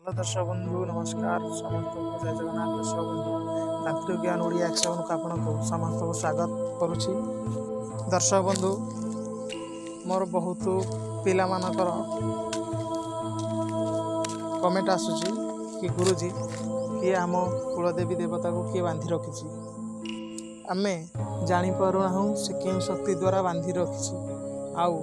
Hello दर्शक बंधु नमस्कार समस्त को जय जगन्नाथ दर्शक बंधु तांत्रिक ज्ञान ओडिया एक्शन को आपको समस्त को स्वागत करुछि। दर्शक बंधु मोर बहुत पिला मानकर कमेंट आसुची कि गुरुजी किए आम कुलदेवी देवता को किए बांधि रखी आमे जानी पारुना से क्यों शक्ति द्वारा बांधि रखी आउ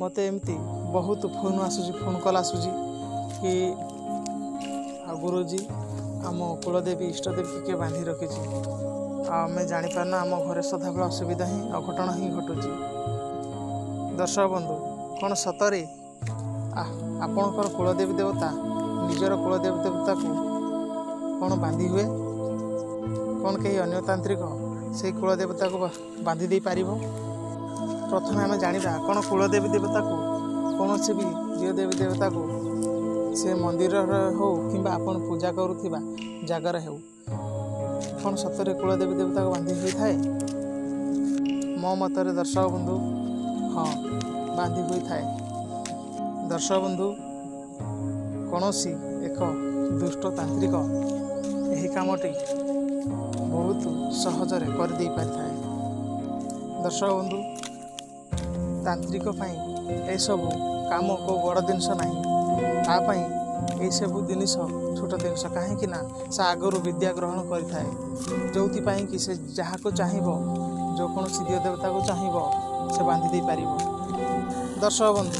मते एमती बहुत फोन आसुची फोन कॉल आसुची कि गुरुजी आम कुलदेवी इष्टदेवी किए बांधि रखी आम जापारना आम घर सदाबले असुविधा ही अघटन ही घटुची। दर्शक बंधु कौन सतरे आपणकर कुलदेवी देवता निजर कुलदेवी देवता को कौन बांधि हुए कौन कहीं अन्य तांत्रिक से कुलदेवता को बांधि दे पार। प्रथम आम जाना कौन कुलदेवी देवता को कौन से भी झील देवी देवता को से मंदिर हो कि आपन पूजा करुवा जगार हो कौन सतरे कुलदेवी देवता को बांधि हुई थाए। मो मतरे दर्शक बंधु हाँ बांधि हुई थाए। दर्शक बंधु कौन सी एक दुष्ट तांत्रिक यही कामटी बहुत सहजरे कर दे पारि थाए। दर्शक बंधु तांत्रिक ए सब काम को बड़ जिनस नहीं तापाई ये सब जिनिस छोट जिनस कहीं से आगु विद्या ग्रहण करें जो कि से जहाँ को चाहब जो कौन दिव्य देवता को चाहब से बांधि दे पार। दर्शक बंधु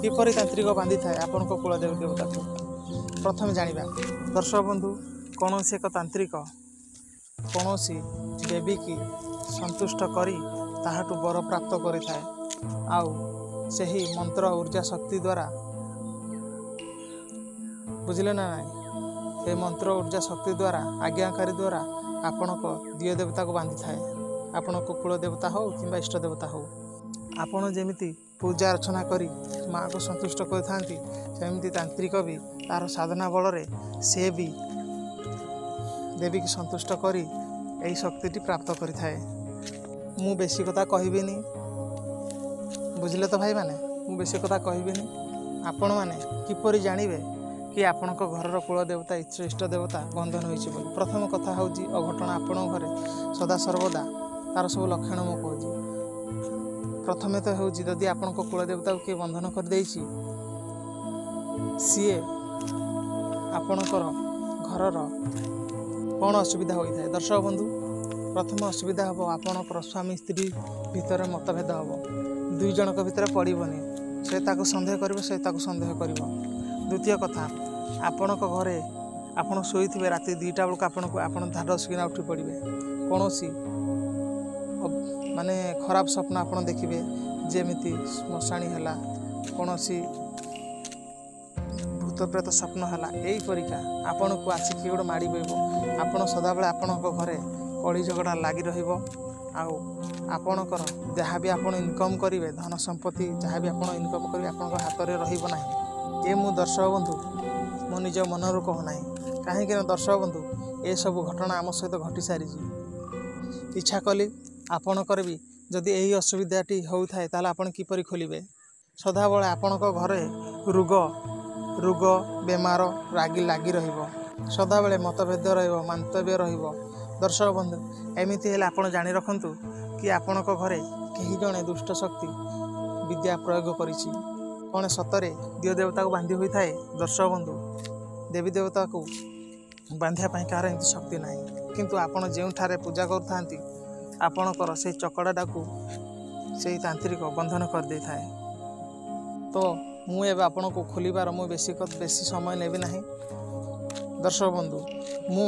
किपरि तांत्रिक बांधि थाए आपण को कुलदेवी देवता को प्रथम जानिबा। दर्शक बंधु कौन से एक तांत्रिक कौन सी देवी की संतुष्ट करी ताहाटू वर प्राप्त करें आउ सही मंत्र ऊर्जा शक्ति द्वारा बुझिले ना नाई ये मंत्र ऊर्जा शक्ति द्वारा आज्ञाकारी द्वारा आपण को दिव्य देवता को बांधि थाए। आपण को कुल देवता हो कि इष्ट देवता हो आपण जेमिति पूजा अर्चना करी माँ को संतुष्ट करथांती सेमिति तांत्रिक भी तार साधना बल रे से भी देवी की संतुष्ट करी यही शक्ति प्राप्त करि थाए। मु बेसी कथा कहबिनी बुझिले तो भाई माने मु बेसी कथा कहबिनी आपण माने किपरि जानिबे कि आपण घर कुल देवता इष्ट देवता बंधन होइछि बोली। प्रथम कथा हूँ अघटन आपण घरे सदा सर्वदा तार सब लक्षण मु कहूँ। प्रथमे तो हूँ जदि आपण कुल देवता को किए बंधन कर देइछि सीए आपणकर घरर कौन असुविधा होता है। दर्शक बंधु प्रथम असुविधा हम आपणकर स्वामी स्त्री भितर मतभेद हम दुई जनक भितर पड़बनी से ताको सन्देह कर से ताको सन्देह कर। द्वितीय कथा आपण घरे आपड़ शोथे राति 2टा बेलू आपन धाडसिकिना उठी पड़े कौन सी माने खराब स्वप्न आप देखिए जेमिति श्मशाणी है कौन सी भूत प्रेत स्वप्न है यही परिका आपण को आसिक गोटे माड़ी बहब आपड़ सदाबले आपण घरे कली झगड़ा लगी आपणकर जहाँ भी आप इनकम करेंगे धन संपत्ति जहाँ भी आप इनकम करेंगे आप हाथ में रही ये मु दर्शक बंधु मो निज मनरू कहूना कहीं दर्शक बंधु ये सब घटना आम सहित घटी सारी इच्छा कली आपणकर भी जदि यही असुविधाटी होता है आपन किपरि खोलिबे सदाबले आपण घरे रोग रोग बेमार लगी रहिबो सदाबले मतभेद रहिबो मंतव्य रहिबो। दर्शक बंधु एमिति हेले आपण जानि रखंतु कि आपण घरे कहीं जड़े दुष्ट शक्ति विद्या प्रयोग करिछि कौन सतरे दिव्य देवता को बांधि हुई थाए। दर्शक बंधु देवी देवता को बांधिया कार एमती शक्ति ना किंतु आपण जो पूजा करथांती आपणकर से चकड़ाटा को से तांत्रिक बंधन कर दे थाए। तो मु एबे आपण को खोलिबार मु बेसी समय नेबी नाही। दर्शक बंधु मु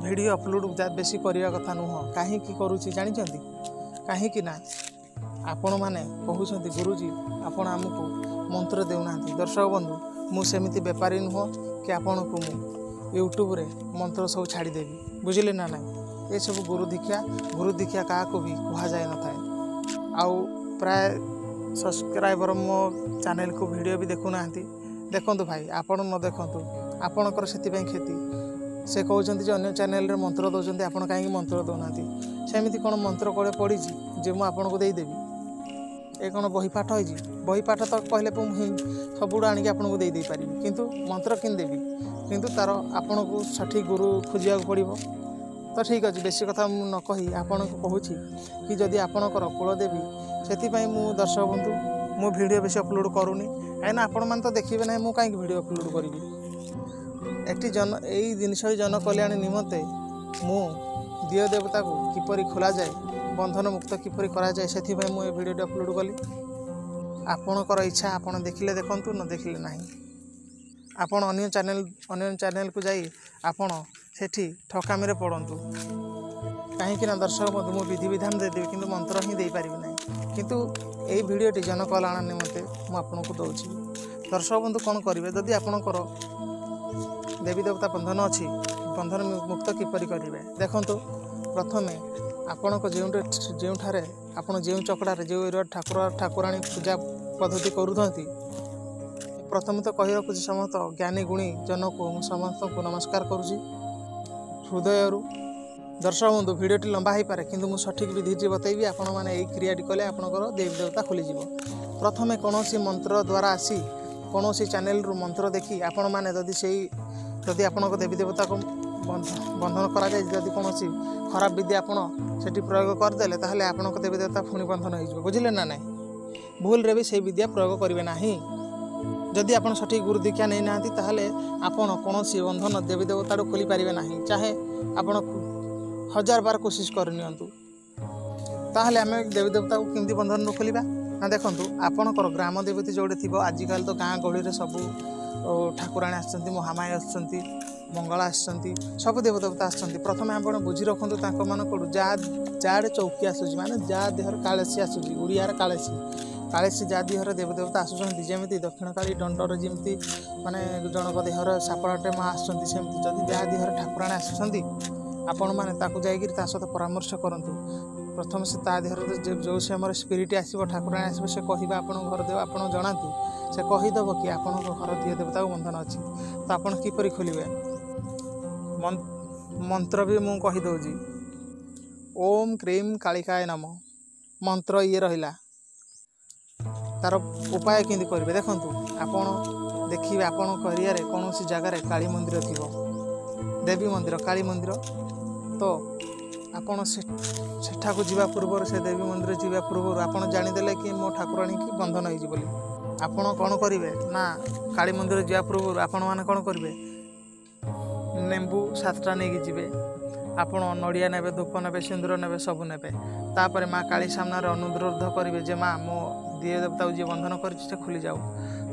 वीडियो अपलोड बेसी करिया कथा नुह कहीं करुछि जानिचंती कहीं ना आपण माने कहउछंती गुरुजी आपण हमको मंत्र देउना। दर्शक बंधु मु सेमिति बेपारी नुह कि आपण को मु यूट्यूब रे मंत्र सब छाड़देवी बुझिले ना ना ये सब गुरु दीक्षा क्या भी कह जाए न था। आउ प्राय सब्सक्राइबर मो चैनल को वीडियो भी देखुना देखंतु भाई आपण न देखंतु आपणकर से क्षति से कहते अन्य चैनल रे मंत्र दौरान आपड़ कहीं मंत्र दौना सेमती कौन मंत्र कड़े पड़ी जे मुझे को देदेवी ए कौन बही पाठ हो बही पाठ तो कहले सब आणिक आपको दे पारि किंतु मंत्र कि देवी किंतु तार आपन को सठिक गुरु खोजा पड़ो। तो ठीक अच्छे बेसी कथा मु न कही आपन को कहूँ कि जदि आपणकर कुलदेवी से मु दर्शक बंधु मो वीडियो बेसी अपलोड करूनी कहीं आपण मैंने तो देखिए ना मुझे कहीं वीडियो अपलोड करी एटी जन यही जिनस जन कल्याण निमंते मु दिय देवता को किपरि खोल जाए बंधन मुक्त किपरि करा जाए से मुझे वीडियो अपलोड कली। आपणकर इच्छा आपन देखिले देखंतु न देखिले नहीं आपण अन्य चैनल को जाई आपण सेठी ठकामी पड़तु कहीं दर्शक बंधु मु विधि विधान देदेवी किंतु मंत्र ही दे पारिबि नहीं किंतु यही वीडियोटी जन कल्याण निमंते मु आपनको दउछि। दर्शक बंधु कौन करेंगे जदि आपणकर देवी देवता बंधन अच्छी बंधन मुक्त किपरि करेंगे देखंतु प्रथमे आपण को जो आपण जो चकड़ारे जो ठाकुराणी पूजा पद्धति करूथंती प्रथम तो कही रखुଛି समस्त ज्ञानी गुणी जन को समस्त को नमस्कार करुँची हृदय। दर्शक बंधु वीडियोटी लंबा हो पारे किंतु मु सठिक विधि बतैबी आपण मैंने यही क्रियाटी कले आपणकर देवी देवता खोलीज। प्रथमे कौन मंत्र द्वारा आसी कौन चैनल रु मंत्र देखी आपण मैंने जदि आपण देवी देवता को बंधन करा जाए जदि कौन खराब विद्या आपण सेठी प्रयोग करदेले ताहले आपण देवी देवता पुणी बंधन हो बुझिले ना नहीं भूल रे भी से विद्या प्रयोग करेंगे ना। जदि आप सठिक गुरु दीक्षा नहीं ना ताहले आपण कौन बंधन देवी देवता खोली पारे ना चाहे आपण 1000 बार कोशिश करनियंतु ताहले आम देवी देवता को केमती बंधन खोलिबा ना। देखंतु आपणकर ग्राम देवती जोड़े थी आजिकल तो गाँ गहली सब ठाकुराणी आसछंती महामाया आसछंती मंगला आसछंती सब देव देवता आसछंती प्रथमे आपण बुझी रखंतु तांको मानकड़ू जाड़े चौकी आसुची माने जा देहर कालेसी आसुची उड़ियार कालेसी जा देहर देव देवता आसुचंती जेमिति दक्षिण काली दंडर जेमिति माने जनक देहर सापड़ाटे माँ आसछंती सेमिति जदि जा देहर ठाकुराणी आसुचंती आपण माने ताकू जाइगिरी ता सहित परामर्श करंतु। प्रथम से ता देहर जो से हमर स्पिरिट आसीबो ठाकुराणी आसीबो से कहबा आपण घर देव आपण जणातु से कहीदेव कि आपण घर दिए देवता को बंधन अच्छी तो आपण किपरि खोलिबे मंत्र भी मु कही दउजी ओम क्रीम कालिकाय नमः मंत्र ये रहिला तार उपाय केंदी करिवे देखंतु आपण देखिबे आपण करियारे कोनोसी जगार काली मंदिर थिबो देवी मंदिर काली मंदिर तो आपण सेठा को जीवा पूर्व से देवी मंदिर जीवा पूर्व आपण जानिदेले कि मो ठाकुराणी की बंधन होइजी बोली आपण कौन करिवे ना काली मंदिर जीवा पूर्व आपण माने कौन करिवे नेंबू 7टा नहीं जीवे आपण नड़िया नेबे धूप नेबे सिंदूर नेबे सब नेबे तापर माँ काली सामना अनुरोध करेंगे जे माँ मो दिए देवता जी बंधन कर खुली जाऊ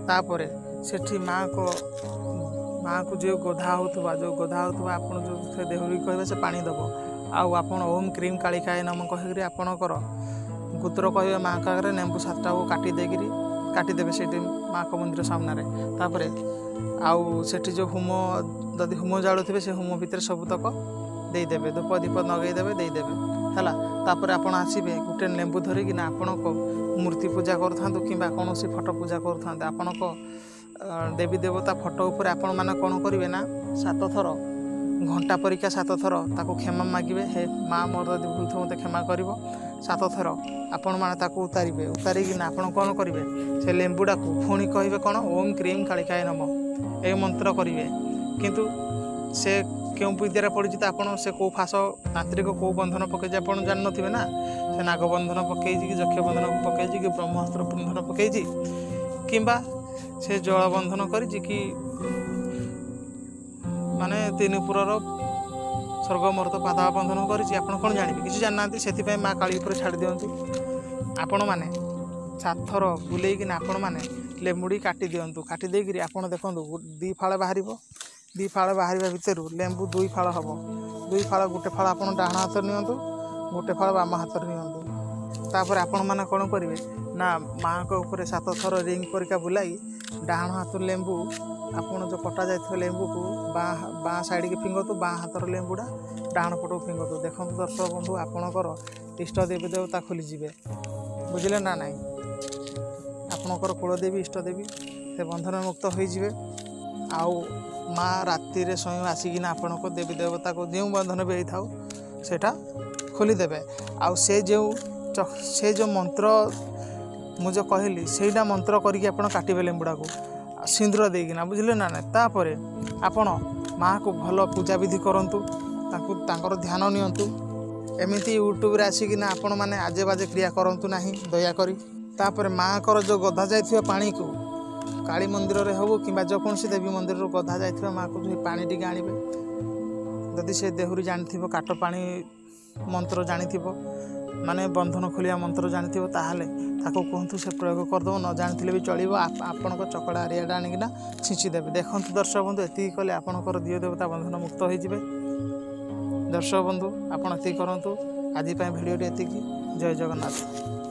तापर सेठी माँ को जो गोधा होगा आप जो देहरी कहे से पानी दब आउ आप ओम क्रीम कालिकाय नम कहीकि आपणकर गोत्र कहे माँ का नेंबू 7टा को काटिदेवे से माँ को मंदिर सामने तापर आउ सेठी जो होम जदि होम जालुवे से होम भितर सबुतक देदेवे धूप दीप नगेदेवे देदेवे है तापर आपण आसबे गोटे लेंबू धरिकी आपण को मूर्ति पूजा करूँ कि कौन फटो पूजा करूँ आपण को देवी देवता फटो उपर आपण मैंने कौन करेंगे ना 7 थर घंटा परीक्षा 7 थर ताको क्षमा मागिबे हे माँ मोर जदि भूल थो मत क्षमा कर 7 थर आपण मैंने उतारे उतारिकी ना आपण कौन करेंगे से लेंबुड़ा को पुणी कहे कौन ओम क्रीम कालिकाय नमः ये मंत्र करेंगे किंतु से क्यों विद्यार पड़ी तो आपड़ से कौ फास तांत्रिक कौ बंधन पकई आप जान थे ना से नागबंधन पकई कि यक्ष बंधन पकई कि ब्रह्मास्त्र बंधन पकई किंबा से जल बंधन कर माने 3 पुरर स्वर्ग मर्त पादा बंधन कर कौन जानवे किसी जाना से माँ काली छाड़ दिंतु आपण मैंने 7 थर बुलेकिन आपण मैंने लेंबुड़ी काटी दिंतु काटी देकर आप देखो 2 फाड़ बाहर 2 फाड़ बाहर भितर लेंबू 2 फाड़ हम 2 फाड़ गोटे फाड़ आप डाण हाथ नियंतु गोटे फाड़ बाम हाथ नियंतु तापर आपण मैंने कौन करेंगे ना माँ को ऊपर 7 थर रिंग परिका बुलाई डाण हाथ लेंबू आपड़ जो कटा जाए लेंबू को बाँ साइड की फिंगतु बाँ हाथर लेंबुड़ा डाण पटू फिंगतु देखो दर्शक बंधु आपणकर इष्ट देवी देवता खोलीजे बुझिले ना नाई आपणकर कुलदेवी इष्टदेवी से बंधन मुक्त होइजिवे आउ माँ राति रे स्वयं आसिकिना आपण को देवी देवता को जो बंधन भी था सेटा खोलीदेवे आउ से जो मंत्र मुझे कहली सेटा मंत्र करके आप काटे लेंबुड़ा को सिंदूर देकिना बुझे ना ना तापर आपण माँ को भल पूजा विधि करूँ ध्यान नियंतु एमती यूट्यूब रे आसिकिना आपण मैंने आजे बाजे क्रिया करूँ ना दयाकोरी तापर माँ को जो गधा जाइए पानी को काली मंदिर रे हो कि जेकोसी देवी मंदिर गधा जाइए माँ को पानी टी आने जदि से देहरी जानी काट पानी मंत्र जानी माने बंधन खोलिया मंत्र जानी ताहले ताको कहतु से प्रयोग करदेव न जानी भी चलो आपण चकड़ा आरियाटा आनिकिना छींचीदेवे। देखो दर्शक बंधु एति कले आपणकर दिव्य देवता बंधन मुक्त हो जाए। दर्शक बंधु आपड़ ये करूँ आज भिडियो एति। जय जगन्नाथ।